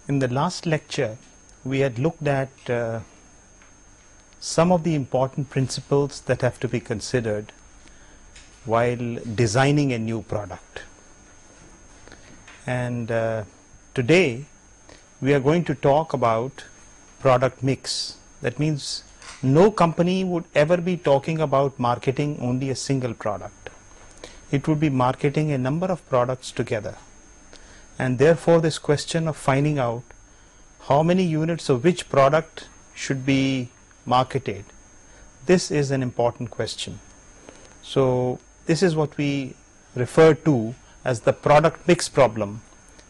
In the last lecture, we had looked at some of the important principles that have to be considered while designing a new product. And today, we are going to talk about product mix. That means no company would ever be talking about marketing only a single product. It would be marketing a number of products together. And therefore, this question of finding out how many units of which product should be marketed, this is an important question. So this is what we refer to as the product mix problem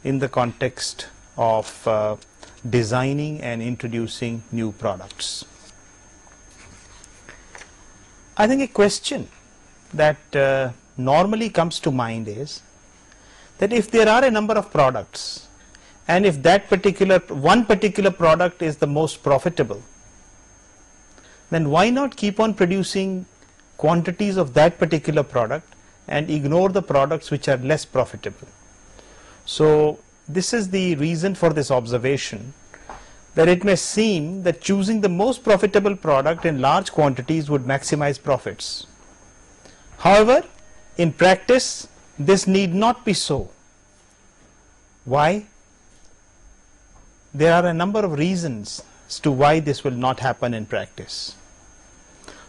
in the context of designing and introducing new products. I think a question that normally comes to mind is that if there are a number of products and if that one particular product is the most profitable, then why not keep on producing quantities of that particular product and ignore the products which are less profitable? So this is the reason for this observation, that it may seem that choosing the most profitable product in large quantities would maximize profits. However, in practice, this need not be so. Why? There are a number of reasons as to why this will not happen in practice.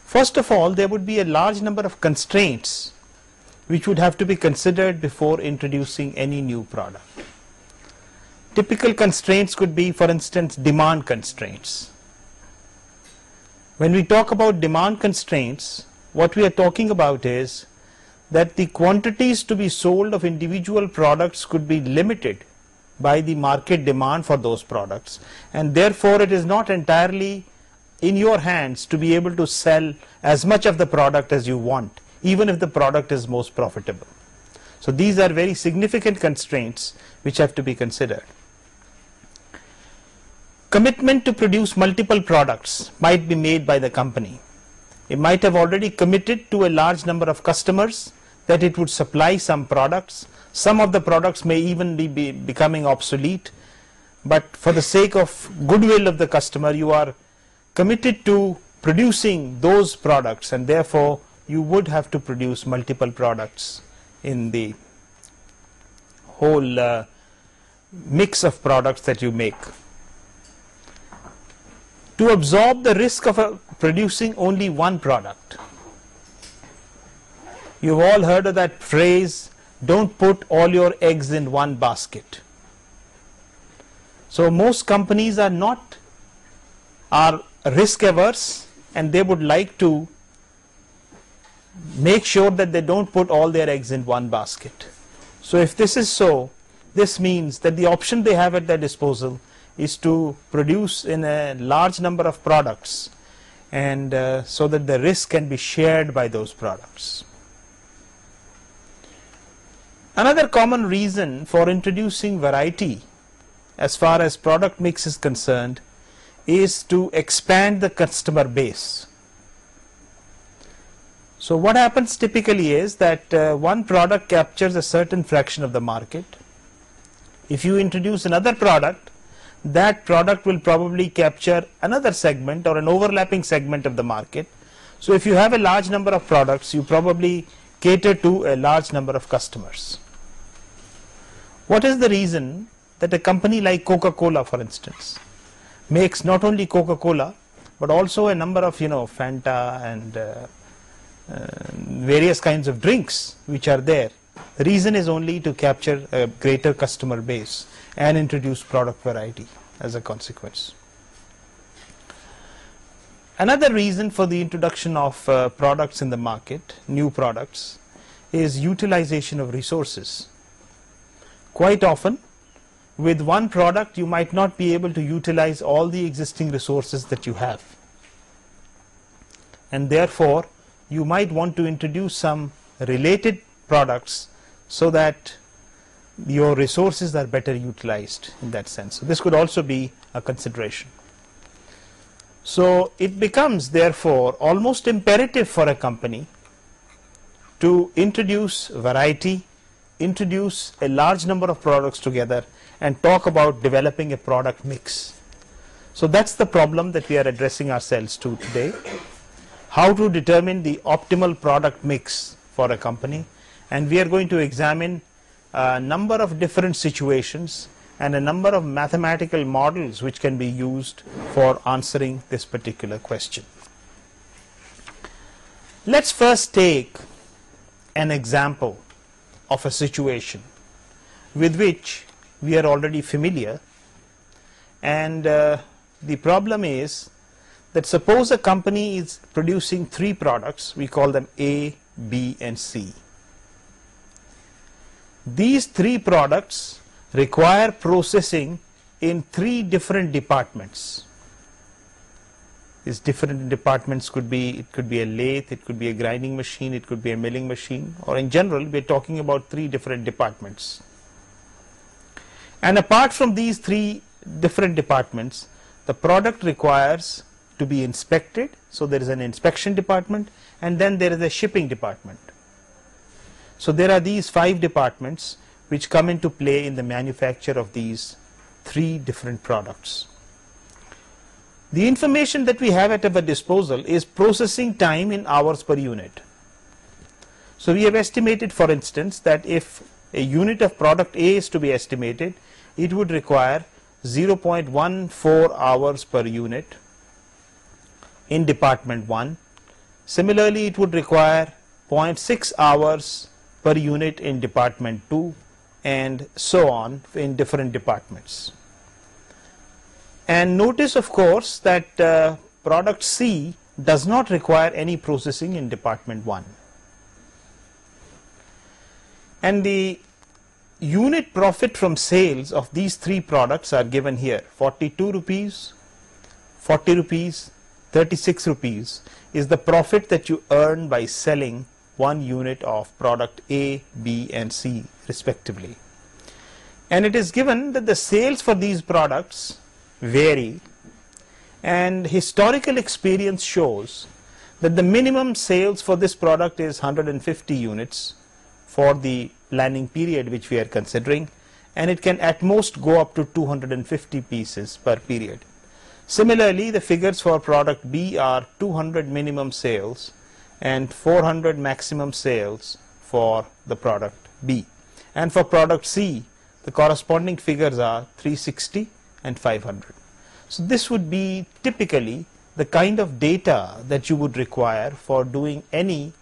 First of all, there would be a large number of constraints which would have to be considered before introducing any new product. Typical constraints could be, for instance, demand constraints. When we talk about demand constraints, what we are talking about is that the quantities to be sold of individual products could be limited by the market demand for those products, and therefore it is not entirely in your hands to be able to sell as much of the product as you want, even if the product is most profitable. So these are very significant constraints which have to be considered. Commitment to produce multiple products might be made by the company. It might have already committed to a large number of customers that it would supply some products. Some of the products may even be becoming obsolete, but for the sake of goodwill of the customer, you are committed to producing those products, and therefore you would have to produce multiple products in the whole mix of products that you make. To absorb the risk of producing only one product. You've all heard of that phrase, don't put all your eggs in one basket. So most companies are risk averse, and they would like to make sure that they don't put all their eggs in one basket. So if this is so, this means that the option they have at their disposal is to produce in a large number of products, and so that the risk can be shared by those products. Another common reason for introducing variety as far as product mix is concerned is to expand the customer base. So what happens typically is that one product captures a certain fraction of the market. If you introduce another product, that product will probably capture another segment or an overlapping segment of the market. So if you have a large number of products, you probably cater to a large number of customers. What is the reason that a company like Coca-Cola, for instance, makes not only Coca-Cola but also a number of Fanta and various kinds of drinks which are there? The reason is only to capture a greater customer base and introduce product variety as a consequence. Another reason for the introduction of products in the market, new products, is utilization of resources. Quite often, with one product, you might not be able to utilize all the existing resources that you have, and therefore you might want to introduce some related products so that your resources are better utilized in that sense. So this could also be a consideration. So it becomes therefore almost imperative for a company to introduce variety introduce a large number of products together and talk about developing a product mix. So that's the problem that we are addressing ourselves to today. How to determine the optimal product mix for a company, and we are going to examine a number of different situations and a number of mathematical models which can be used for answering this particular question. Let's first take an example of a situation with which we are already familiar, and the problem is that suppose a company is producing 3 products, we call them A, B and C. These 3 products require processing in 3 different departments. These different departments could be, it could be a lathe, it could be a grinding machine, it could be a milling machine, or in general we are talking about 3 different departments. And apart from these 3 different departments, the product requires to be inspected. So there is an inspection department, and then there is a shipping department. So there are these 5 departments which come into play in the manufacture of these 3 different products. The information that we have at our disposal is processing time in hours per unit. So we have estimated, for instance, that if a unit of product A is to be estimated, it would require 0.14 hours per unit in department 1. Similarly, it would require 0.6 hours per unit in department 2, and so on in different departments. And notice, of course, that product C does not require any processing in department 1. And the unit profit from sales of these 3 products are given here: 42 rupees, 40 rupees, 36 rupees is the profit that you earn by selling 1 unit of product A, B and C respectively. And it is given that the sales for these products vary, and historical experience shows that the minimum sales for this product is 150 units for the planning period which we are considering, and it can at most go up to 250 pieces per period. Similarly, the figures for product B are 200 minimum sales and 400 maximum sales for the product B, and for product C the corresponding figures are 360 and 500. So this would be typically the kind of data that you would require for doing any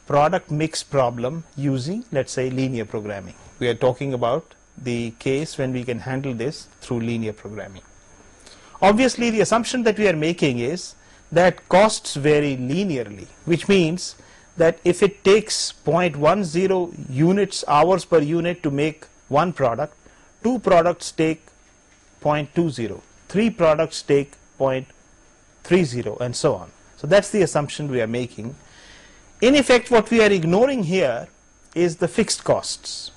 product mix problem using, let's say, linear programming. We are talking about the case when we can handle this through linear programming. Obviously, the assumption that we are making is that costs vary linearly, which means that if it takes 0.10 units hours per unit to make 1 product, 2 products take 0.20, 3 products take 0.30 and so on. So that's the assumption we are making. In effect, what we are ignoring here is the fixed costs.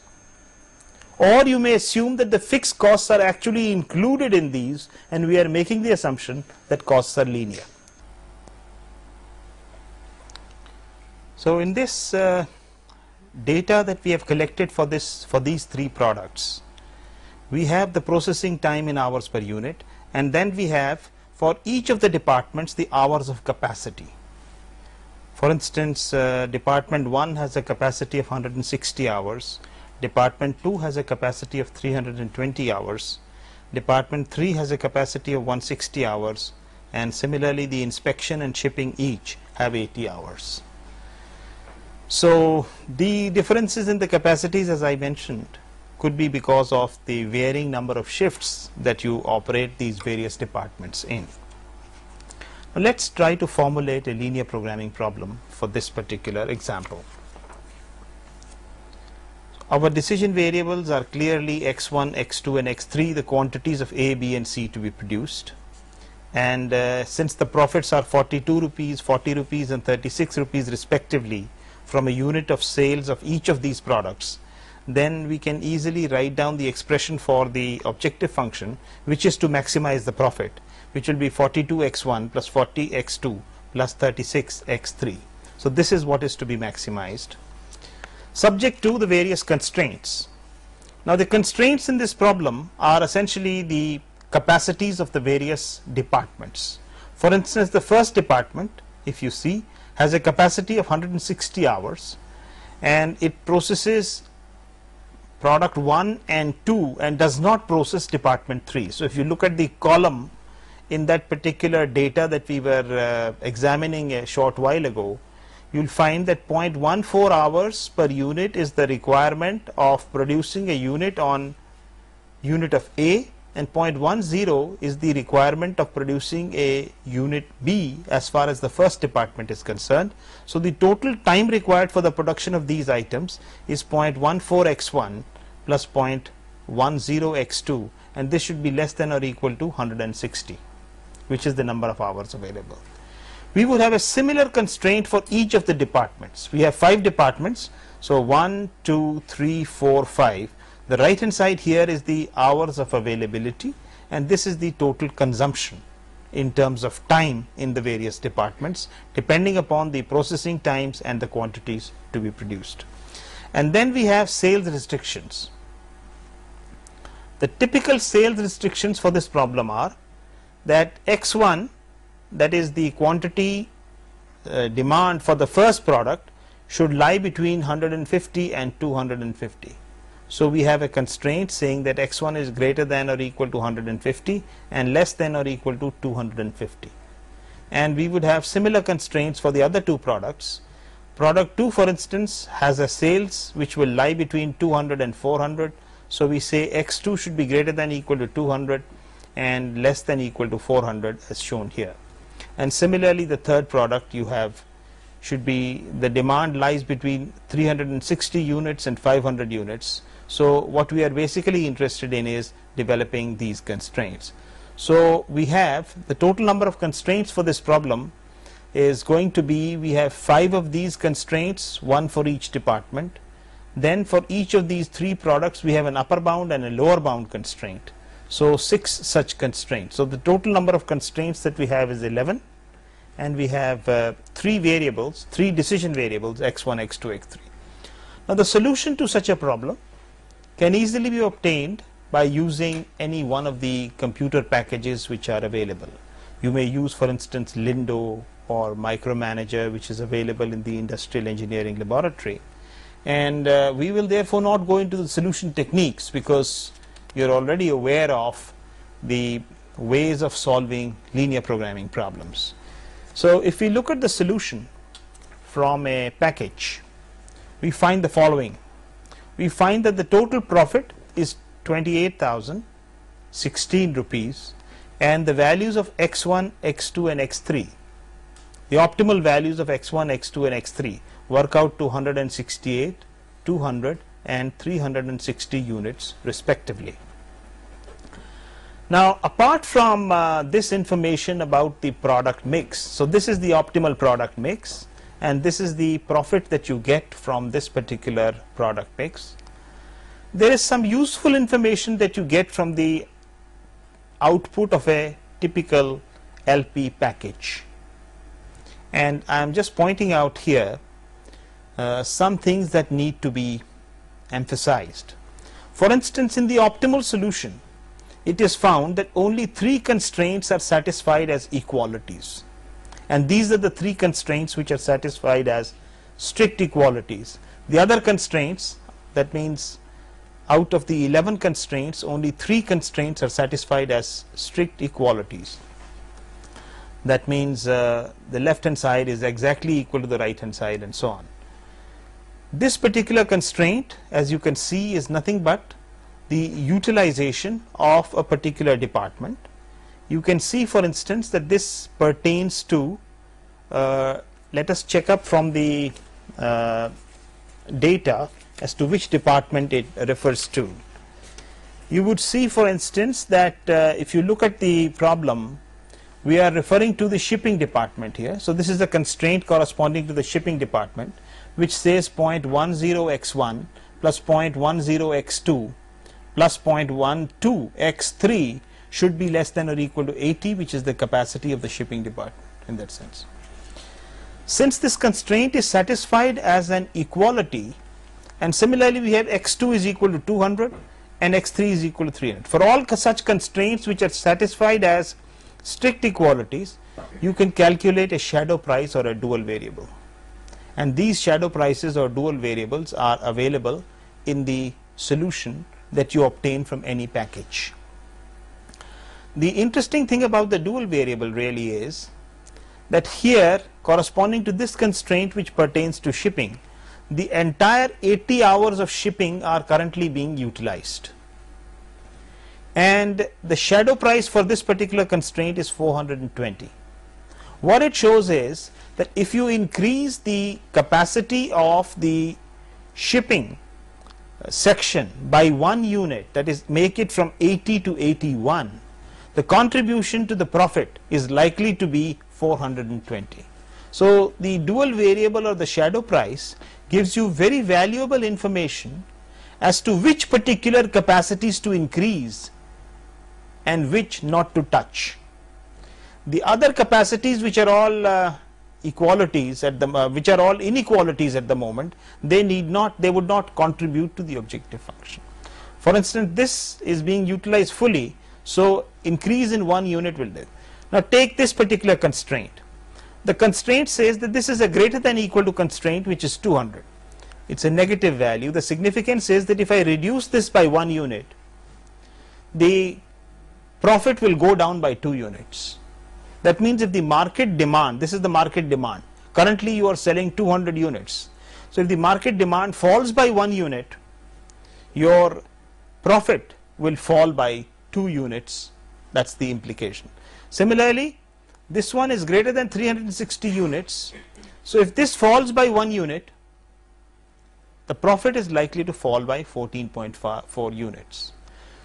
Or you may assume that the fixed costs are actually included in these, and we are making the assumption that costs are linear. So in this data that we have collected for these 3 products, we have the processing time in hours per unit, and then we have for each of the departments the hours of capacity. For instance, department 1 has a capacity of 160 hours, department 2 has a capacity of 320 hours, department 3 has a capacity of 160 hours, and similarly the inspection and shipping each have 80 hours. So the differences in the capacities, as I mentioned, could be because of the varying number of shifts that you operate these various departments in. Now let's try to formulate a linear programming problem for this particular example. Our decision variables are clearly x1, x2 and x3, the quantities of A, B and C to be produced. And since the profits are 42 rupees, 40 rupees and 36 rupees respectively from a unit of sales of each of these products, then we can easily write down the expression for the objective function, which is to maximize the profit, which will be 42x1 plus 40x2 plus 36x3. So this is what is to be maximized. subject to the various constraints. Now the constraints in this problem are essentially the capacities of the various departments. For instance, the first department, if you see, has a capacity of 160 hours and it processes product 1 and 2 and does not process department 3. So if you look at the column in that particular data that we were examining a short while ago, you'll find that 0.14 hours per unit is the requirement of producing a unit on unit of A, and 0.10 is the requirement of producing a unit B as far as the first department is concerned. So the total time required for the production of these items is 0.14x1 plus 0.10x2, and this should be less than or equal to 160, which is the number of hours available. We would have a similar constraint for each of the departments. We have 5 departments, so 1, 2, 3, 4, 5. The right hand side here is the hours of availability, and this is the total consumption in terms of time in the various departments, depending upon the processing times and the quantities to be produced. And then we have sales restrictions. The typical sales restrictions for this problem are that X1, that is the quantity demand for the first product, should lie between 150 and 250. So we have a constraint saying that X1 is greater than or equal to 150 and less than or equal to 250. And we would have similar constraints for the other 2 products. Product 2, for instance, has a sales which will lie between 200 and 400. So we say X2 should be greater than or equal to 200 and less than or equal to 400 as shown here. And similarly, the third product you have should be, the demand lies between 360 units and 500 units. So what we are basically interested in is developing these constraints. So we have the total number of constraints for this problem is going to be, we have 5 of these constraints, 1 for each department. Then for each of these 3 products we have an upper bound and a lower bound constraint. So 6 such constraints. So the total number of constraints that we have is 11, and we have 3 variables, 3 decision variables, x1, x2, x3. Now the solution to such a problem can easily be obtained by using any one of the computer packages which are available. You may use, for instance, Lindo or Micromanager, which is available in the industrial engineering laboratory. And we will therefore not go into the solution techniques because you're already aware of the ways of solving linear programming problems. So if we look at the solution from a package, we find the following. We find that the total profit is 28,016 rupees, and the values of x1, x2 and x3, the optimal values of x1, x2 and x3 work out to 168, 200 and 360 units respectively. Now apart from this information about the product mix, so this is the optimal product mix and this is the profit that you get from this particular product mix. There is some useful information that you get from the output of a typical LP package, and I am just pointing out here some things that need to be emphasized. For instance, in the optimal solution, it is found that only 3 constraints are satisfied as equalities, and these are the 3 constraints which are satisfied as strict equalities. The other constraints, that means out of the 11 constraints, only 3 constraints are satisfied as strict equalities. That means the left hand side is exactly equal to the right hand side and so on. This particular constraint, as you can see, is nothing but the utilization of a particular department. You can see, for instance, that this pertains to, let us check up from the data as to which department it refers to. You would see, for instance, that if you look at the problem, we are referring to the shipping department here. So this is a constraint corresponding to the shipping department, which says 0.10x1 plus 0.10x2 plus 0.12x3 should be less than or equal to 80, which is the capacity of the shipping department in that sense. Since this constraint is satisfied as an equality, and similarly we have x2 is equal to 200 and x3 is equal to 300. For all such constraints which are satisfied as strict equalities, you can calculate a shadow price or a dual variable, and these shadow prices or dual variables are available in the solution that you obtain from any package. The interesting thing about the dual variable really is that here, corresponding to this constraint which pertains to shipping, the entire 80 hours of shipping are currently being utilized, and the shadow price for this particular constraint is 420. What it shows is that if you increase the capacity of the shipping section by 1 unit, that is, make it from 80 to 81, the contribution to the profit is likely to be 420. So the dual variable or the shadow price gives you very valuable information as to which particular capacities to increase and which not to touch. The other capacities which are all equalities at the which are all inequalities at the moment, they would not contribute to the objective function. For instance, this is being utilized fully, so increase in 1 unit will do. Now take this particular constraint. The constraint says that this is a greater than equal to constraint which is 200. It's a negative value. The significance is that if I reduce this by 1 unit, the profit will go down by 2 units. That means if the market demand, this is the market demand, currently you are selling 200 units. So if the market demand falls by 1 unit, your profit will fall by 2 units. That's the implication. Similarly, this one is greater than 360 units. So if this falls by 1 unit, the profit is likely to fall by 14.4 units.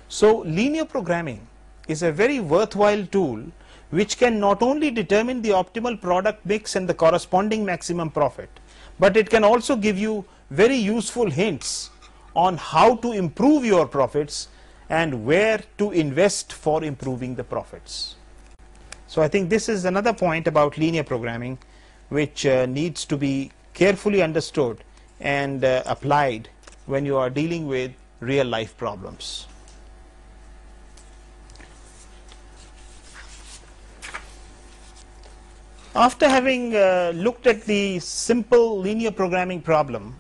So linear programming is a very worthwhile tool which can not only determine the optimal product mix and the corresponding maximum profit, but it can also give you very useful hints on how to improve your profits and where to invest for improving the profits. So I think this is another point about linear programming which needs to be carefully understood and applied when you are dealing with real life problems. After having looked at the simple linear programming problem,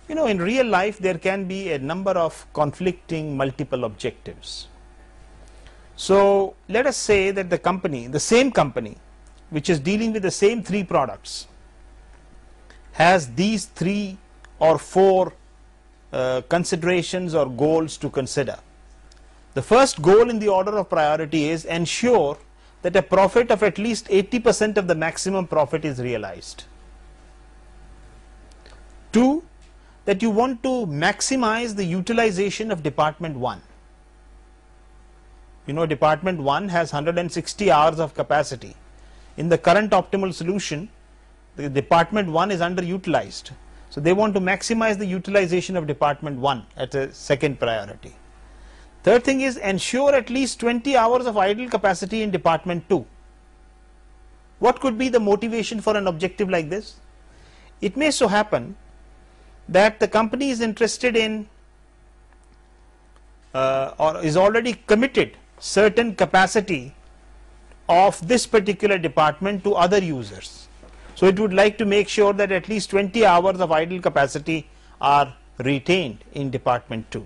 in real life there can be a number of conflicting multiple objectives. So let us say that the same company which is dealing with the same 3 products has these 3 or 4 considerations or goals to consider. The first goal in the order of priority is ensure that a profit of at least 80% of the maximum profit is realized. 2, that you want to maximize the utilization of department 1. Department 1 has 160 hours of capacity. In the current optimal solution, the department 1 is underutilized. So they want to maximize the utilization of department 1 at a second priority. Third thing is ensure at least 20 hours of idle capacity in department 2. What could be the motivation for an objective like this? It may so happen that the company is interested in or is already committed certain capacity of this particular department to other users. So it would like to make sure that at least 20 hours of idle capacity are retained in department 2.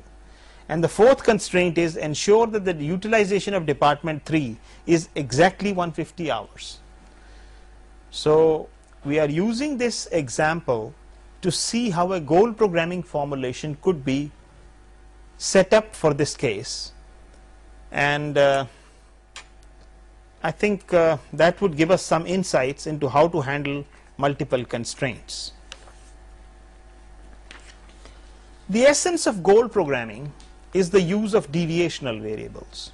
And the fourth constraint is ensure that the utilization of department 3 is exactly 150 hours. So we are using this example to see how a goal programming formulation could be set up for this case, and I think that would give us some insights into how to handle multiple constraints. The essence of goal programming is the use of deviational variables,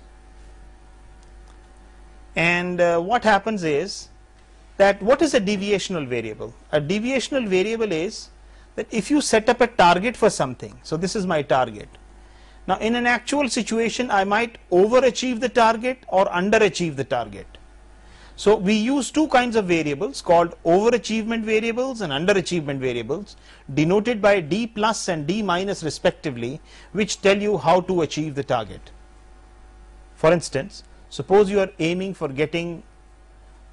and what happens is that what is a deviational variable? A deviational variable is that if you set up a target for something, so this is my target. Now in an actual situation I might overachieve the target or underachieve the target. So we use two kinds of variables called overachievement variables and underachievement variables, denoted by D plus and D minus respectively, which tell you how to achieve the target. For instance, suppose you are aiming for getting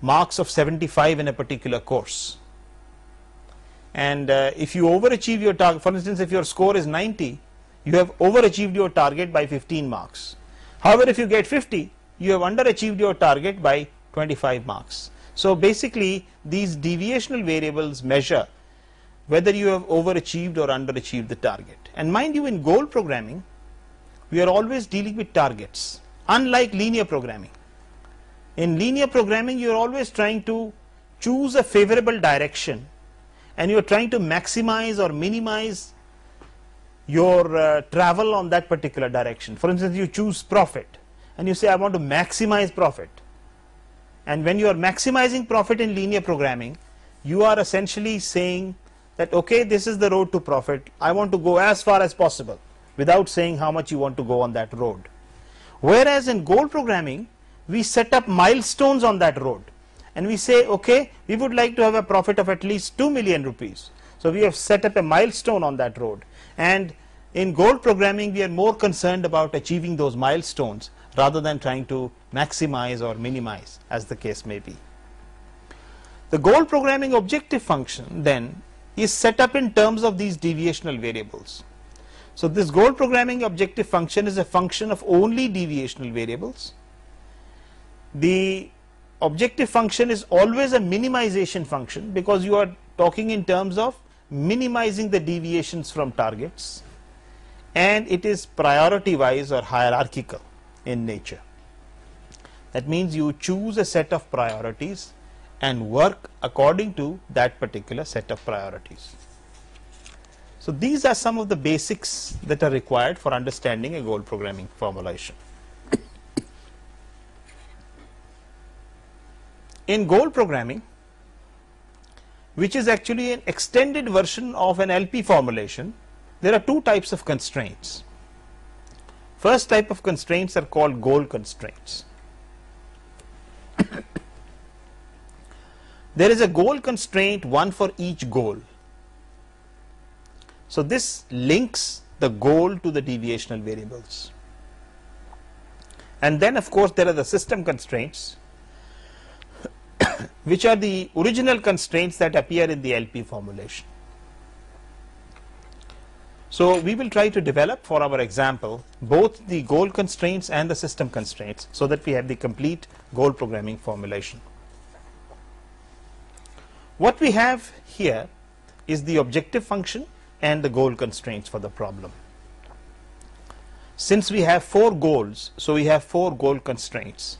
marks of 75 in a particular course, and if you overachieve your target, for instance if your score is 90, you have overachieved your target by 15 marks. However, if you get 50, you have underachieved your target by 25 marks. So basically these deviational variables measure whether you have overachieved or underachieved the target. And mind you, in goal programming we are always dealing with targets, unlike linear programming. In linear programming you are always trying to choose a favorable direction and you are trying to maximize or minimize your travel on that particular direction. For instance, you choose profit and you say I want to maximize profit, and when you are maximizing profit in linear programming, you are essentially saying that okay, this is the road to profit, I want to go as far as possible, without saying how much you want to go on that road. Whereas in goal programming we set up milestones on that road and we say okay, we would like to have a profit of at least 2 million rupees. So we have set up a milestone on that road, and in goal programming we are more concerned about achieving those milestones rather than trying to maximize or minimize, as the case may be. The goal programming objective function then is set up in terms of these deviational variables. So this goal programming objective function is a function of only deviational variables. The objective function is always a minimization function because you are talking in terms of minimizing the deviations from targets, and it is priority wise or hierarchical in nature. That means you choose a set of priorities and work according to that particular set of priorities. So these are some of the basics that are required for understanding a goal programming formulation. In goal programming, which is actually an extended version of an LP formulation, there are two types of constraints. First type of constraints are called goal constraints. There is a goal constraint, one for each goal. So this links the goal to the deviational variables. And then of course there are the system constraints, which are the original constraints that appear in the LP formulation. So we will try to develop for our example both the goal constraints and the system constraints so that we have the complete goal programming formulation. What we have here is the objective function and the goal constraints for the problem. Since we have 4 goals, so we have 4 goal constraints,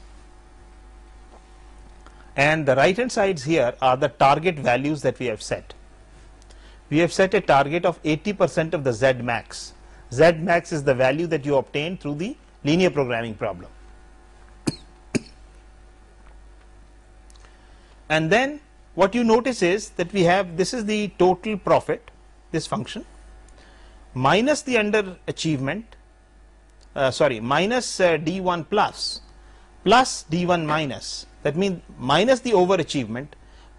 and the right hand sides here are the target values that we have set. We have set a target of 80% of the Z max. Z max is the value that you obtain through the linear programming problem. And then what you notice is that we have, this is the total profit, this function, minus the underachievement, minus D1 plus D1 minus. That means minus the overachievement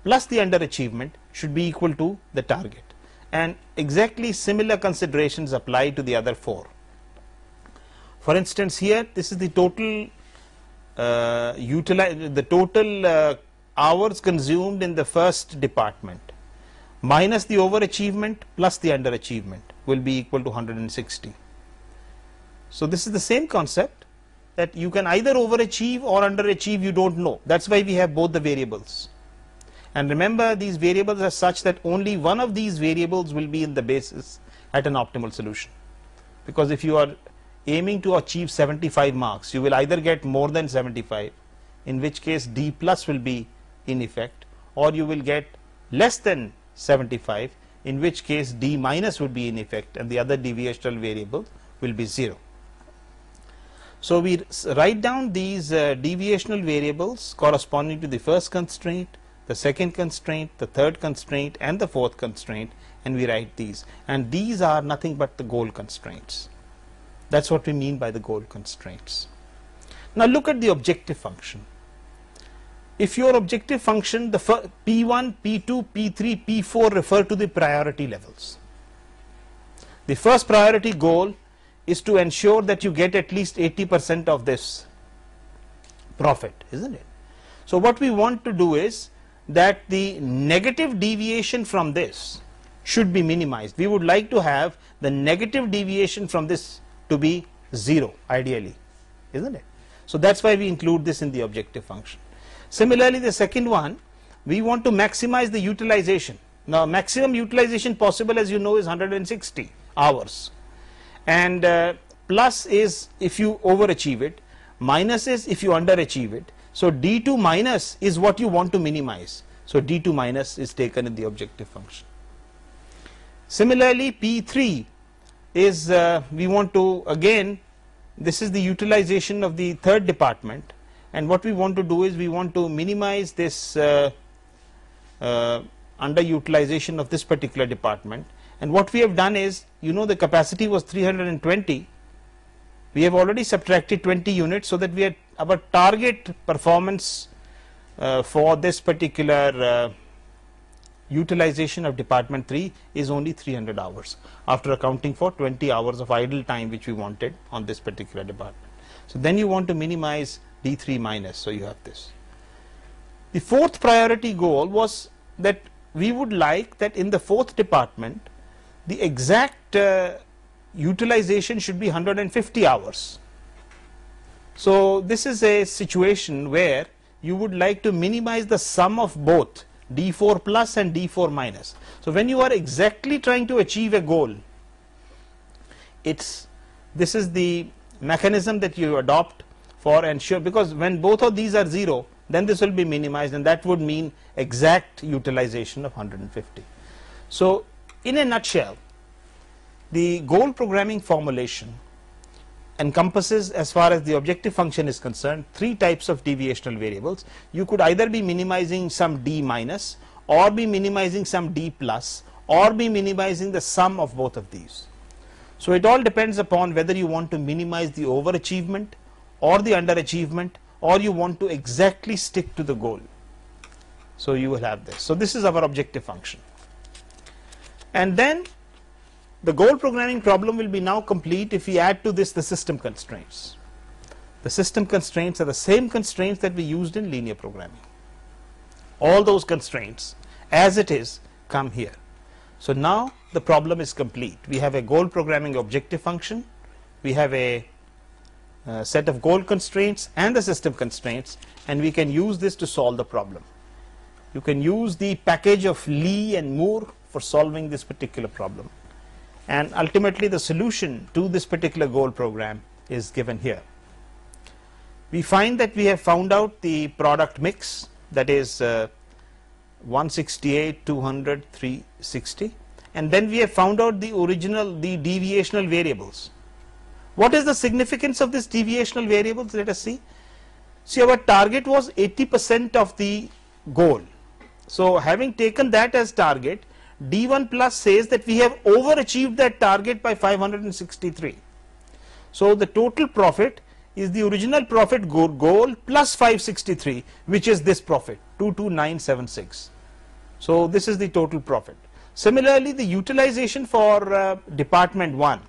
plus the underachievement should be equal to the target, and exactly similar considerations apply to the other 4. For instance, here this is the total hours consumed in the first department minus the overachievement plus the underachievement will be equal to 160. So this is the same concept, that you can either overachieve or underachieve, you don't know. That's why we have both the variables. And remember, these variables are such that only one of these variables will be in the basis at an optimal solution. Because if you are aiming to achieve 75 marks, you will either get more than 75, in which case D plus will be in effect, or you will get less than 75, in which case D minus would be in effect and the other deviational variable will be 0. So we write down these deviational variables corresponding to the first constraint, the second constraint, the third constraint and the fourth constraint, and we write these, and these are nothing but the goal constraints. That's what we mean by the goal constraints. Now look at the objective function. if your objective function, the P1, P2, P3, P4 refer to the priority levels. The first priority goal is to ensure that you get at least 80% of this profit, isn't it? So what we want to do is that the negative deviation from this should be minimized. We would like to have the negative deviation from this to be 0 ideally, isn't it? So that's why we include this in the objective function. Similarly, the second one, we want to maximize the utilization. Now maximum utilization possible, as you know, is 160 hours, and plus is if you overachieve it, minus is if you underachieve it. So D2 minus is what you want to minimize. So D2 minus is taken in the objective function. Similarly, P3 is we want to, again, this is the utilization of the third department, and what we want to do is we want to minimize this underutilization of this particular department. And what we have done is, you know, the capacity was 320. We have already subtracted 20 units, so that we are, our target performance for this particular utilization of department 3 is only 300 hours after accounting for 20 hours of idle time which we wanted on this particular department. So then you want to minimize D3 minus, so you have this. The fourth priority goal was that we would like that in the fourth department the exact utilization should be 150 hours. So this is a situation where you would like to minimize the sum of both D4 plus and D4 minus. So when you are exactly trying to achieve a goal, this is the mechanism that you adopt for ensure, because when both of these are 0, then this will be minimized, and that would mean exact utilization of 150. So in a nutshell, the goal programming formulation encompasses, as far as the objective function is concerned, 3 types of deviational variables. You could either be minimizing some D minus, or be minimizing some D plus, or be minimizing the sum of both of these. So it all depends upon whether you want to minimize the overachievement or the underachievement, or you want to exactly stick to the goal. So you will have this. So this is our objective function. And then the goal programming problem will be now complete if we add to this the system constraints. The system constraints are the same constraints that we used in linear programming. All those constraints as it is come here. So now the problem is complete. We have a goal programming objective function, we have a set of goal constraints and the system constraints, and we can use this to solve the problem. You can use the package of Lee and Moore for solving this particular problem, and ultimately the solution to this particular goal program is given here. We find that we have found out the product mix, that is 168, 200, 360, and then we have found out the deviational variables. What is the significance of this deviational variables? Let us see. See, our target was 80% of the goal. So having taken that as target, D1 plus says that we have overachieved that target by 563. So the total profit is the original profit goal plus 563, which is this profit 22976. So this is the total profit. Similarly, the utilization for department 1.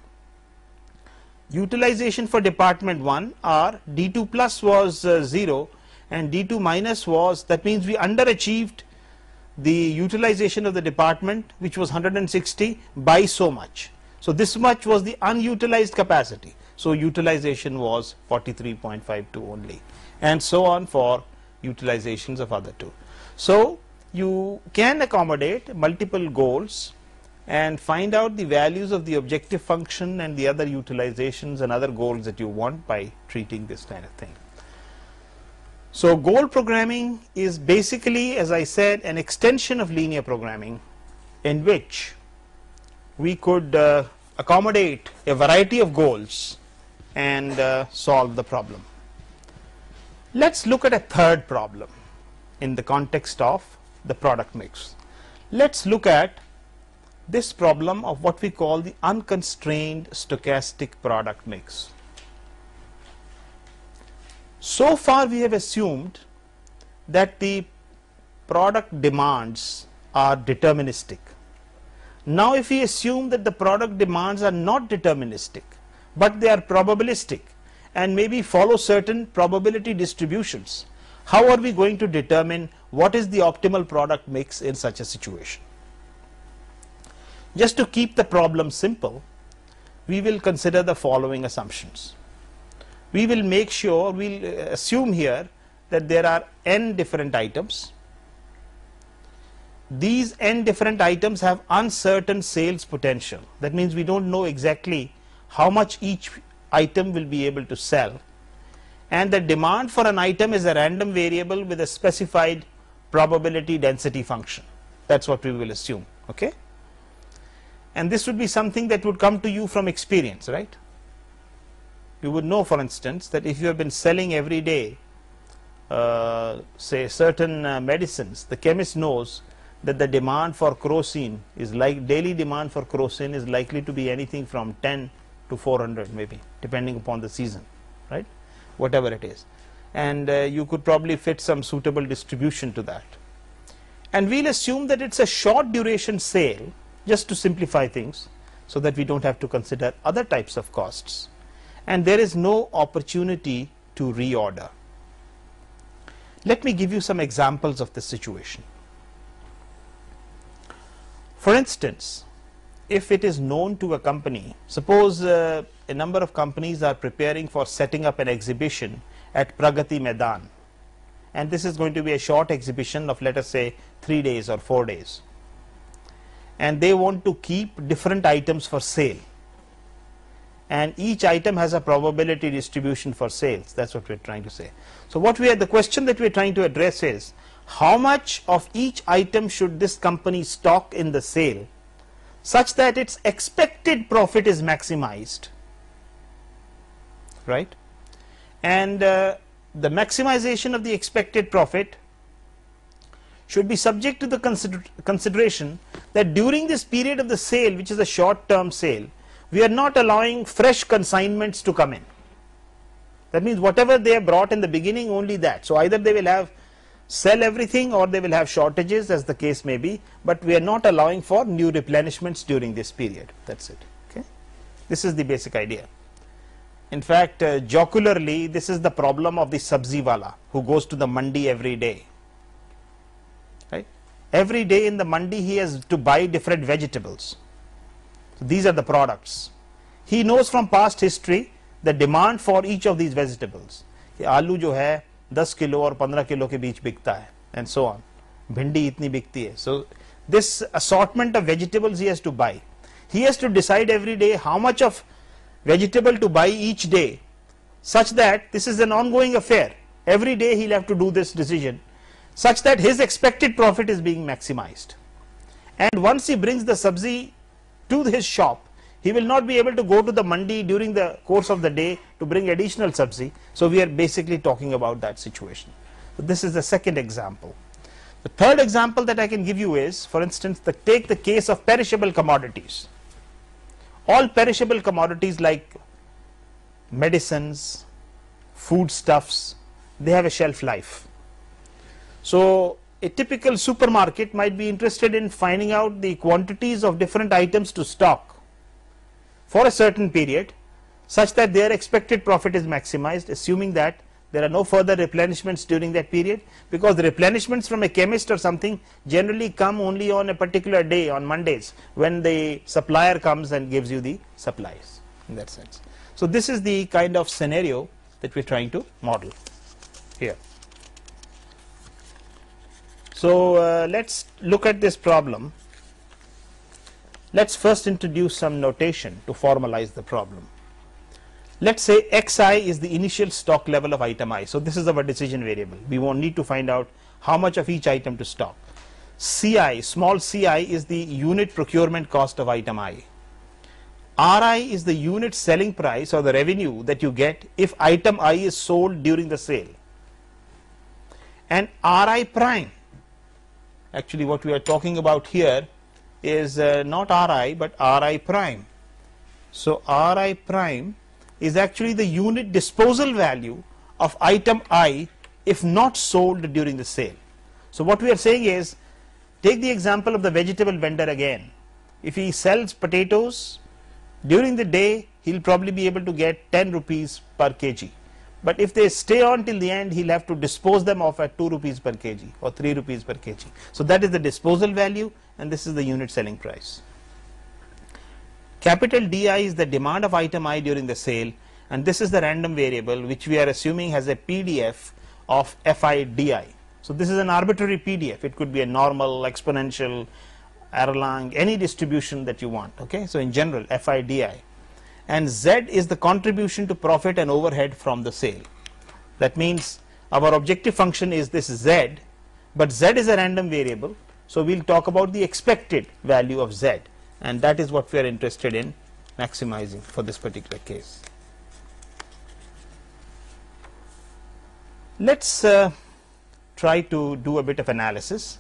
Utilization for department 1 are D2 plus was 0 and D2 minus was, that means we underachieved the utilization of the department, which was 160, by so much. So this much was the unutilized capacity. So utilization was 43.52 only, and so on for utilizations of other two. So you can accommodate multiple goals and find out the values of the objective function and the other utilizations and other goals that you want by treating this kind of thing. So goal programming is basically, as I said, an extension of linear programming in which we could accommodate a variety of goals and solve the problem. Let's look at a third problem in the context of the product mix. Let's look at this problem of what we call the unconstrained stochastic product mix. So far we have assumed that the product demands are deterministic. Now if we assume that the product demands are not deterministic, but they are probabilistic and maybe follow certain probability distributions, how are we going to determine what is the optimal product mix in such a situation? Just to keep the problem simple, we will consider the following assumptions. We will make sure, we'll assume here that there are n different items. These n different items have uncertain sales potential. That means we don't know exactly how much each item will be able to sell, and the demand for an item is a random variable with a specified probability density function. That's what we will assume, okay? And this would be something that would come to you from experience, right? You would know, for instance, that if you have been selling every day say certain medicines, the chemist knows that the demand for crocin is like, daily demand for crocin is likely to be anything from 10 to 400 maybe, depending upon the season, right? Whatever it is. And you could probably fit some suitable distribution to that. And we'll assume that it's a short duration sale, just to simplify things, so that we don't have to consider other types of costs. And there is no opportunity to reorder. Let me give you some examples of this situation. For instance, if it is known to a company, suppose a number of companies are preparing for setting up an exhibition at Pragati Maidan, and this is going to be a short exhibition of, let us say, 3 days or 4 days, and they want to keep different items for sale, and each item has a probability distribution for sales. That's what we're trying to say. So what the question that we're trying to address is, how much of each item should this company stock in the sale such that its expected profit is maximized, right? And the maximization of the expected profit should be subject to the consideration that during this period of the sale, which is a short-term sale, we are not allowing fresh consignments to come in. That means whatever they have brought in the beginning, only that. So either they will sell everything, or they will have shortages, as the case may be, but we are not allowing for new replenishments during this period. That's it, okay? This is the basic idea. In fact, jocularly, this is the problem of the sabzi wala who goes to the mandi every day, right? Every day in the mandi he has to buy different vegetables. So these are the products. He knows from past history the demand for each of these vegetables. Aloo jo hai 10 kilo और 15 kilo के बीच बिकता है, and so on. भिंडी इतनी बिकती है. So this assortment of vegetables he has to buy. He has to decide every day how much of vegetable to buy each day, such that this is an ongoing affair. Every day he'll have to do this decision, such that his expected profit is being maximized. And once he brings the sabzi to his shop, he will not be able to go to the mandi during the course of the day to bring additional sabzi. So we are basically talking about that situation. So this is the second example. The third example that I can give you is, for instance, take the case of perishable commodities. All perishable commodities like medicines, foodstuffs, they have a shelf life. So a typical supermarket might be interested in finding out the quantities of different items to stock for a certain period, such that their expected profit is maximized, assuming that there are no further replenishments during that period, because the replenishments from a chemist or something generally come only on a particular day, on Mondays, when the supplier comes and gives you the supplies, in that sense. So this is the kind of scenario that we're trying to model here. So let's look at this problem. Let's first introduce some notation to formalize the problem. Let's say xi is the initial stock level of item I. So this is our decision variable. We won't need to find out how much of each item to stock. Ci, small ci, is the unit procurement cost of item I. Ri is the unit selling price or the revenue that you get if item I is sold during the sale. And Ri prime, actually what we are talking about here is not Ri but Ri prime. So Ri prime is actually the unit disposal value of item I if not sold during the sale. So what we are saying is, take the example of the vegetable vendor again. If he sells potatoes during the day, he'll probably be able to get 10 rupees per kg. But if they stay on till the end, he'll have to dispose them off at 2 rupees per kg or 3 rupees per kg. So that is the disposal value, and this is the unit selling price. Capital DI is the demand of item I during the sale, and this is the random variable which we are assuming has a PDF of FIDI. So this is an arbitrary PDF. It could be a normal, exponential, Erlang, any distribution that you want. Okay, so in general, FIDI. And Z is the contribution to profit and overhead from the sale. That means our objective function is this Z, but Z is a random variable, so we'll talk about the expected value of Z, and that is what we are interested in maximizing for this particular case. Let's try to do a bit of analysis.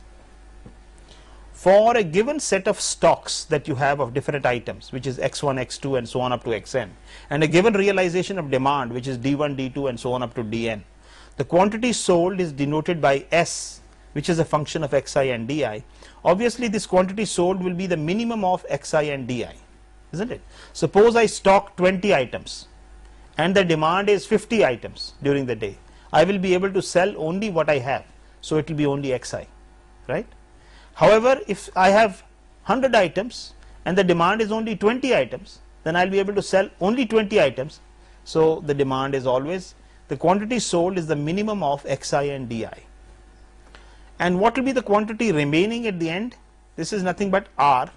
For a given set of stocks that you have of different items, which is x1, x2 and so on up to xn, and a given realization of demand, which is d1, d2 and so on up to dn, the quantity sold is denoted by S, which is a function of xi and di. Obviously this quantity sold will be the minimum of xi and di, isn't it? Suppose I stock 20 items and the demand is 50 items during the day. I will be able to sell only what I have, so it will be only xi, right? However, if I have 100 items and the demand is only 20 items, then I'll be able to sell only 20 items. So the demand is always, the quantity sold is the minimum of xi and di. And what will be the quantity remaining at the end? This is nothing but R,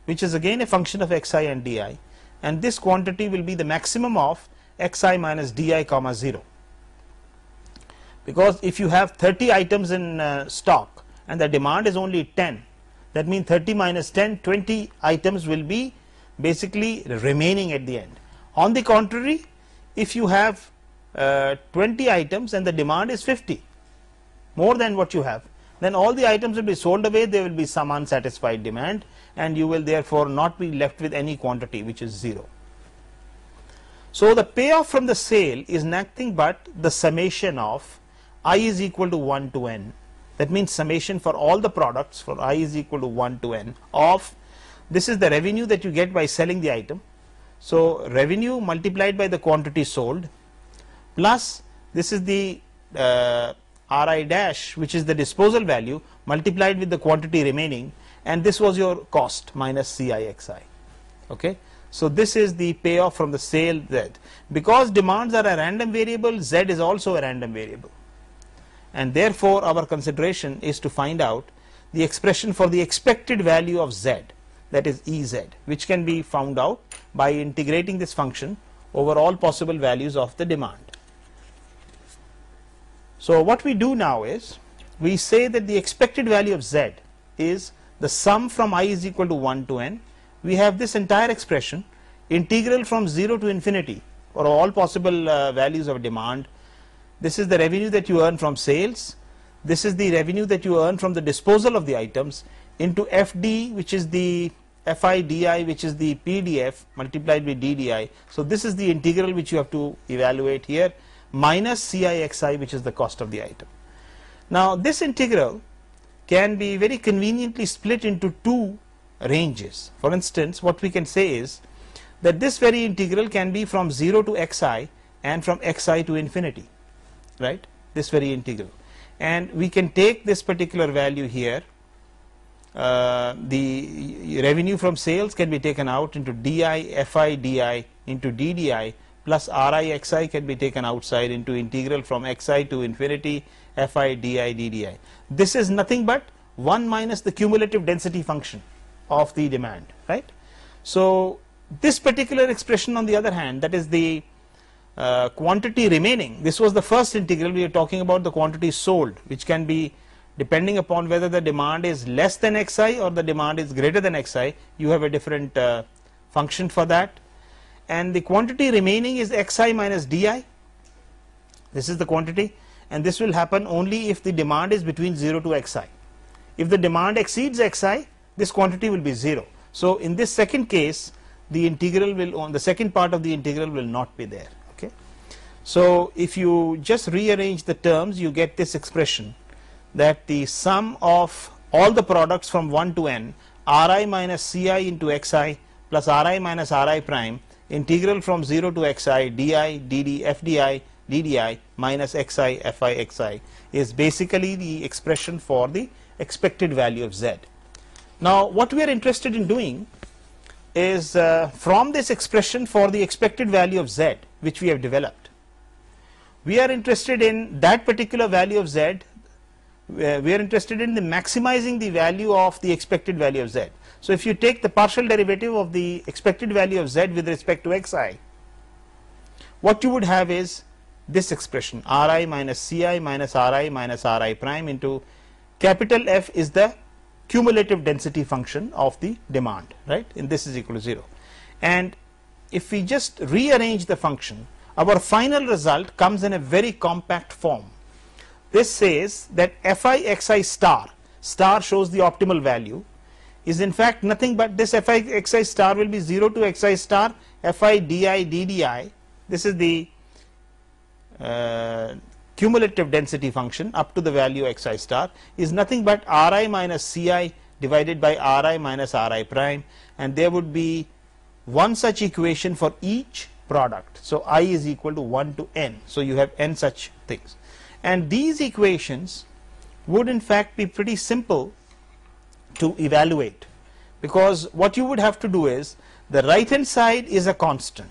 which is again a function of xi and di, and this quantity will be the maximum of xi minus di comma 0. Because if you have 30 items in stock and the demand is only 10, that means 30 minus 10, 20 items will be basically remaining at the end. On the contrary, if you have 20 items and the demand is 50, more than what you have, then all the items will be sold away, there will be some unsatisfied demand, and you will therefore not be left with any quantity, which is 0. So the payoff from the sale is nothing but the summation of I is equal to 1 to n. That means summation for all the products for I is equal to 1 to n of, this is the revenue that you get by selling the item. So revenue multiplied by the quantity sold, plus this is the Ri dash, which is the disposal value, multiplied with the quantity remaining, and this was your cost minus Cixi. Okay, so this is the payoff from the sale Z. Because demands are a random variable, Z is also a random variable, and therefore our consideration is to find out the expression for the expected value of Z, that is Ez, which can be found out by integrating this function over all possible values of the demand. So what we do now is, we say that the expected value of Z is the sum from I is equal to 1 to n. We have this entire expression, integral from 0 to infinity for all possible values of demand. This is the revenue that you earn from sales, this is the revenue that you earn from the disposal of the items, into FD, which is the FIDI, which is the PDF multiplied by DDI. So this is the integral which you have to evaluate here, minus Cixi, which is the cost of the item. Now this integral can be very conveniently split into two ranges. For instance, what we can say is that this very integral can be from 0 to xi and from xi to infinity, right, this very integral, and we can take this particular value here, the revenue from sales can be taken out into di FIDI into DDI, plus Rixi can be taken outside into integral from xi to infinity FIDI DDI. This is nothing but 1 minus the cumulative density function of the demand, right. So this particular expression, on the other hand, that is the quantity remaining, this was the first integral. We are talking about the quantity sold, which can be depending upon whether the demand is less than xi or the demand is greater than xi. You have a different function for that, and the quantity remaining is xi minus di. This is the quantity, and this will happen only if the demand is between 0 to xi. If the demand exceeds xi, this quantity will be 0. So in this second case, the integral will, on the second part of the integral will not be there. Okay, So if you just rearrange the terms, you get this expression that the sum of all the products from 1 to n, Ri minus Ci into Xi plus Ri minus Ri prime, integral from 0 to Xi di, dd, fdi, ddi minus Xi, fi, Xi is basically the expression for the expected value of Z. Now what we are interested in doing is from this expression for the expected value of Z, which we have developed, we are interested in that particular value of Z. We are interested in maximizing the value of the expected value of Z. So if you take the partial derivative of the expected value of Z with respect to Xi, what you would have is this expression, Ri minus Ci minus Ri minus Ri prime into capital F is the cumulative density function of the demand, right, and this is equal to 0. And if we just rearrange the function, our final result comes in a very compact form. This says that fi xi star shows the optimal value, is in fact nothing but this fi xi star will be 0 to xi star fi di ddi. This is the cumulative density function up to the value xi star is nothing but Ri minus Ci divided by Ri minus Ri prime, and there would be one such equation for each product. So I is equal to 1 to n, so you have n such things, and these equations would in fact be pretty simple to evaluate, because what you would have to do is the right hand side is a constant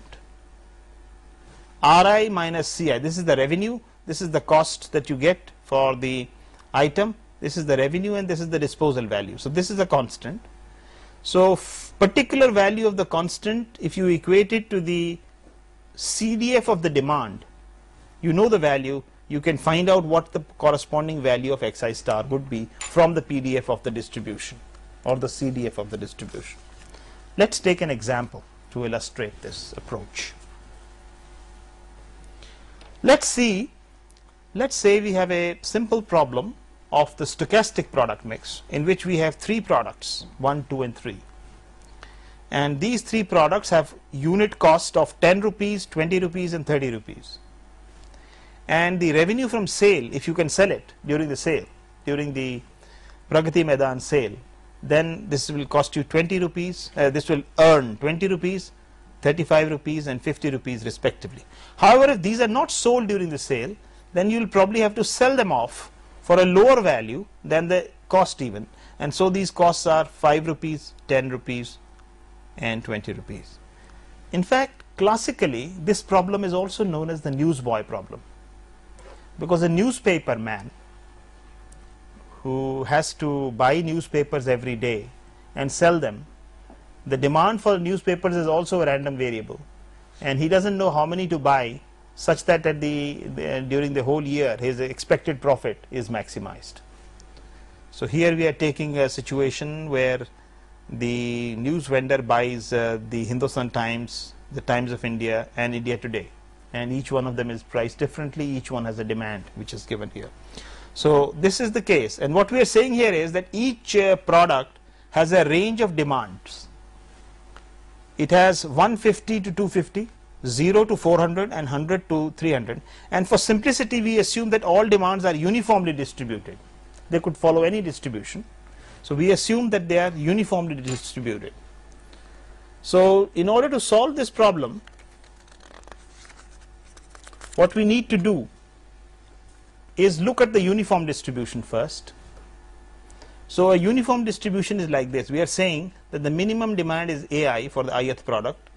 Ri minus Ci, this is the revenue, this is the cost that you get for the item, this is the revenue, and this is the disposal value. So this is a constant. So particular value of the constant, if you equate it to the CDF of the demand, you know the value, you can find out what the corresponding value of xi star would be from the PDF of the distribution or the CDF of the distribution. Let's take an example to illustrate this approach. Let's say we have a simple problem of the stochastic product mix in which we have 3 products, 1, 2 and 3, and these 3 products have unit cost of 10 rupees, 20 rupees and 30 rupees, and the revenue from sale, if you can sell it during the sale, during the Pragati Maidan sale, then this will cost you 20 rupees, this will earn 20 rupees, 35 rupees and 50 rupees respectively. However, if these are not sold during the sale, then you will probably have to sell them off for a lower value than the cost even, and so these costs are 5 rupees, 10 rupees and 20 rupees. In fact, classically this problem is also known as the newsboy problem, because a newspaper man who has to buy newspapers every day and sell them, the demand for newspapers is also a random variable, and he doesn't know how many to buy such that at during the whole year his expected profit is maximized. So here we are taking a situation where the news vendor buys the Hindustan Times, the Times of India and India Today, and each one of them is priced differently, each one has a demand which is given here. So this is the case, and what we are saying here is that each product has a range of demands. It has 150 to 250, 0 to 400 and 100 to 300, and for simplicity we assume that all demands are uniformly distributed. They could follow any distribution, so we assume that they are uniformly distributed. So in order to solve this problem, what we need to do is look at the uniform distribution first. So a uniform distribution is like this. We are saying that the minimum demand is AI for the ith product,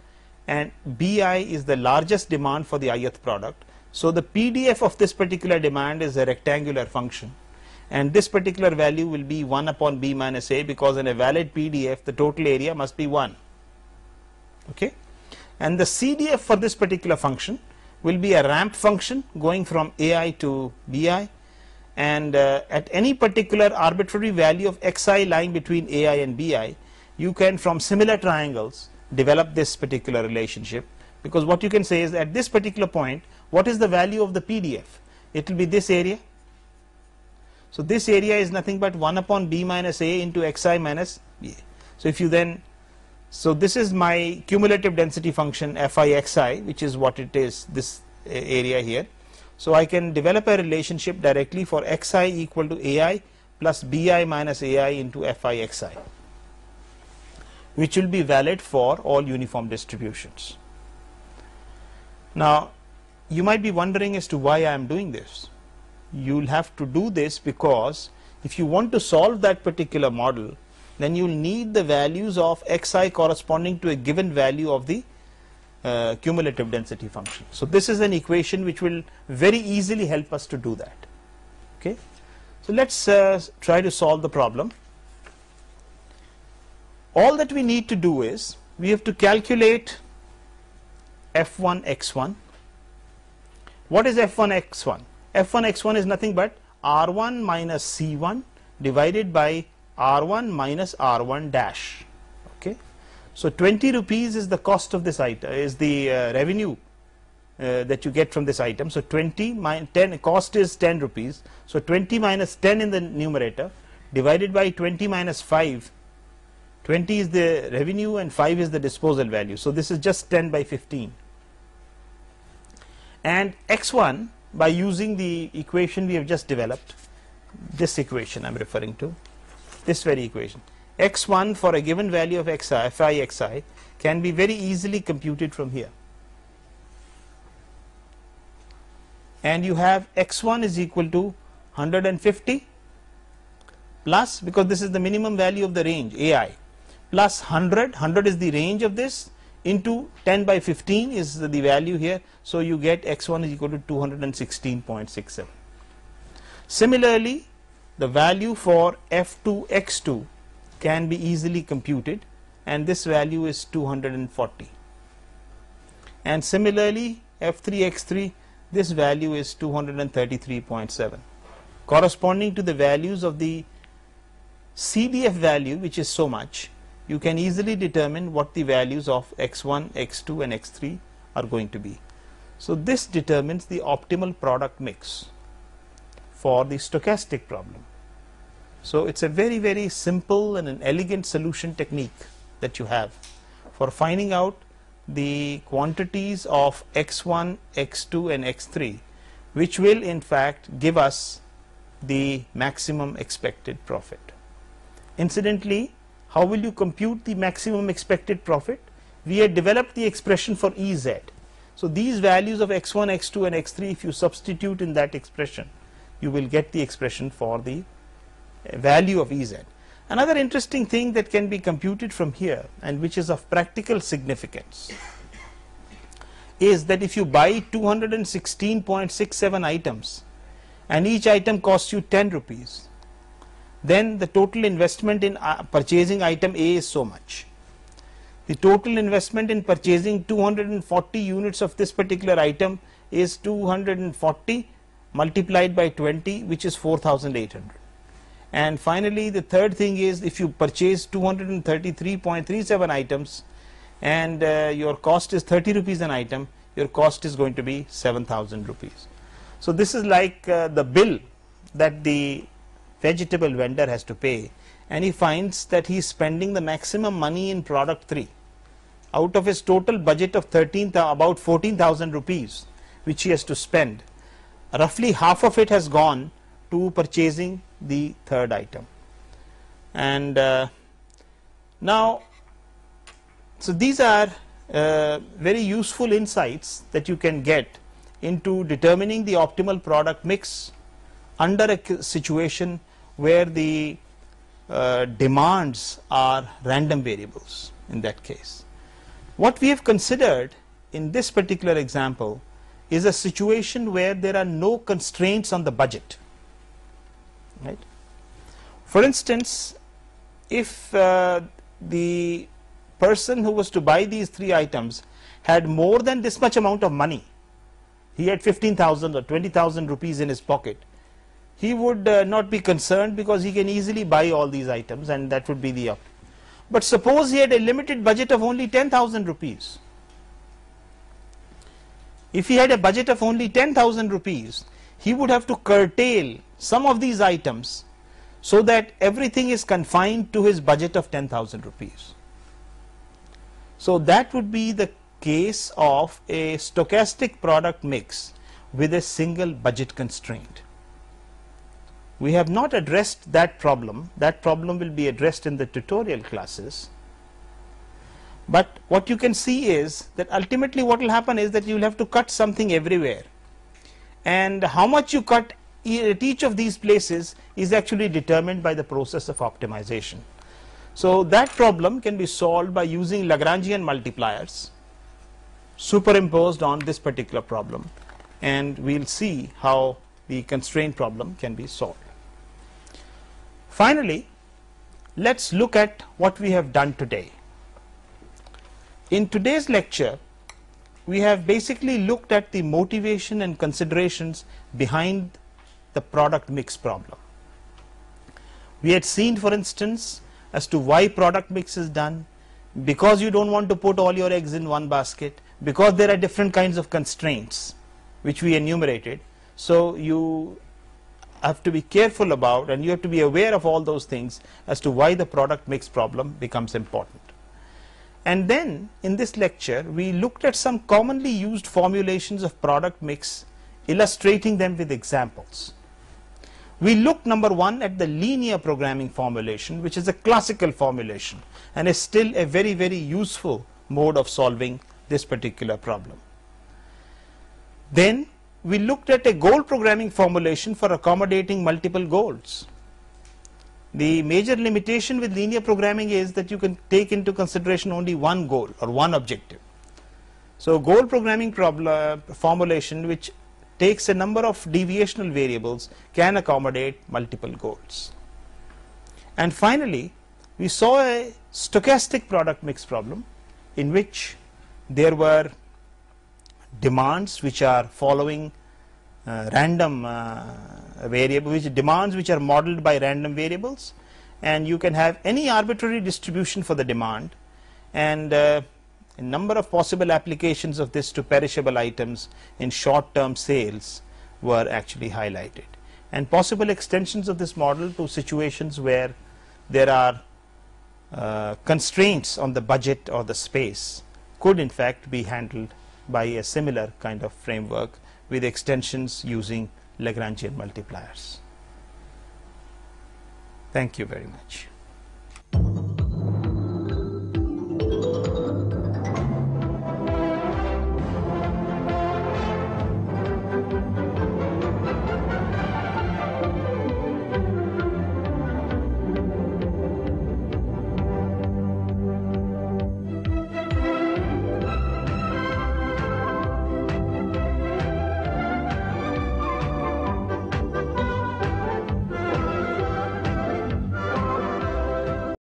and BI is the largest demand for the ith product. So the PDF of this particular demand is a rectangular function, and this particular value will be 1 upon B minus A, because in a valid PDF the total area must be 1. Okay, and the CDF for this particular function will be a ramp function going from AI to BI, and at any particular arbitrary value of xi lying between AI and BI, you can from similar triangles develop this particular relationship, because what you can say is at this particular point what is the value of the PDF? It will be this area. So this area is nothing but 1 upon B minus A into xi minus BA. So if you then, so this is my cumulative density function fi xi, which is what it is, this area here. So I can develop a relationship directly for xi equal to ai plus bi minus ai into fi xi, which will be valid for all uniform distributions. Now you might be wondering as to why I am doing this. You'll have to do this because if you want to solve that particular model, then you'll need the values of xi corresponding to a given value of the cumulative density function. So this is an equation which will very easily help us to do that. Okay, so let's try to solve the problem. All that we need to do is we have to calculate f1 x1. What is f1 x1? f1 x1 is nothing but r1 minus c1 divided by r1 minus r1 dash. Okay, so 20 rupees is the cost of this item, is the revenue that you get from this item. So 20 minus 10, cost is 10 rupees. So 20 minus 10 in the numerator divided by 20 minus 5. 20 is the revenue and 5 is the disposal value. So this is just 10 by 15. And x1, by using the equation we have just developed, this equation I am referring to, this very equation, x1 for a given value of xi, fi xi, can be very easily computed from here. And you have x1 is equal to 150 plus, because this is the minimum value of the range ai, plus 100 is the range of this, into 10 by 15 is the value here. So you get x1 is equal to 216.67. Similarly, the value for f2 x2 can be easily computed, and this value is 240. And similarly, f3 x3, this value is 233.7, corresponding to the values of the CDF value, which is so much. You can easily determine what the values of x1, x2 and x3 are going to be. So this determines the optimal product mix for the stochastic problem. So it's a very, very simple and an elegant solution technique that you have for finding out the quantities of x1, x2 and x3, which will in fact give us the maximum expected profit. Incidentally, how will you compute the maximum expected profit? We had developed the expression for Ez. So these values of x1, x2 and x3, if you substitute in that expression, you will get the expression for the value of Ez. Another interesting thing that can be computed from here, and which is of practical significance, is that if you buy 216.67 items and each item costs you 10 rupees, then the total investment in purchasing item A is so much. The total investment in purchasing 240 units of this particular item is 240 multiplied by 20, which is 4,800. And finally, the third thing is, if you purchase 233.37 items and your cost is 30 rupees an item, your cost is going to be 7,000 rupees. So this is like the bill that the vegetable vendor has to pay, and he finds that he is spending the maximum money in product 3 out of his total budget of about 14,000 rupees, which he has to spend. Roughly half of it has gone to purchasing the third item. And now, so these are very useful insights that you can get into determining the optimal product mix under a situation where the demands are random variables. In that case, what we have considered in this particular example is a situation where there are no constraints on the budget, right? For instance, if the person who was to buy these 3 items had more than this much amount of money, he had 15,000 or 20,000 rupees in his pocket, he would not be concerned, because he can easily buy all these items, and that would be the up. But suppose he had a limited budget of only 10,000 rupees. If he had a budget of only 10,000 rupees, he would have to curtail some of these items so that everything is confined to his budget of 10,000 rupees. So that would be the case of a stochastic product mix with a single budget constraint. We have not addressed that problem. That problem will be addressed in the tutorial classes. But what you can see is that ultimately what will happen is that you will have to cut something everywhere, and how much you cut at each of these places is actually determined by the process of optimization. So that problem can be solved by using Lagrangian multipliers superimposed on this particular problem, and we'll see how the constraint problem can be solved. Finally, let's look at what we have done today. In today's lecture, we have basically looked at the motivation and considerations behind the product mix problem. We had seen, for instance, as to why product mix is done, because you don't want to put all your eggs in one basket, because there are different kinds of constraints which we enumerated. So you have to be careful about, and you have to be aware of all those things as to why the product mix problem becomes important. And then in this lecture we looked at some commonly used formulations of product mix, illustrating them with examples. We looked, number one, at the linear programming formulation, which is a classical formulation and is still a very, very useful mode of solving this particular problem. Then we looked at a goal programming formulation for accommodating multiple goals. The major limitation with linear programming is that you can take into consideration only one goal or one objective. So goal programming formulation, which takes a number of deviational variables, can accommodate multiple goals. And finally, we saw a stochastic product mix problem in which there were demands which are following random variable, demands which are modeled by random variables, and you can have any arbitrary distribution for the demand, and a number of possible applications of this to perishable items in short-term sales were actually highlighted, and possible extensions of this model to situations where there are constraints on the budget or the space could in fact be handled by a similar kind of framework with extensions using Lagrangian multipliers. Thank you very much.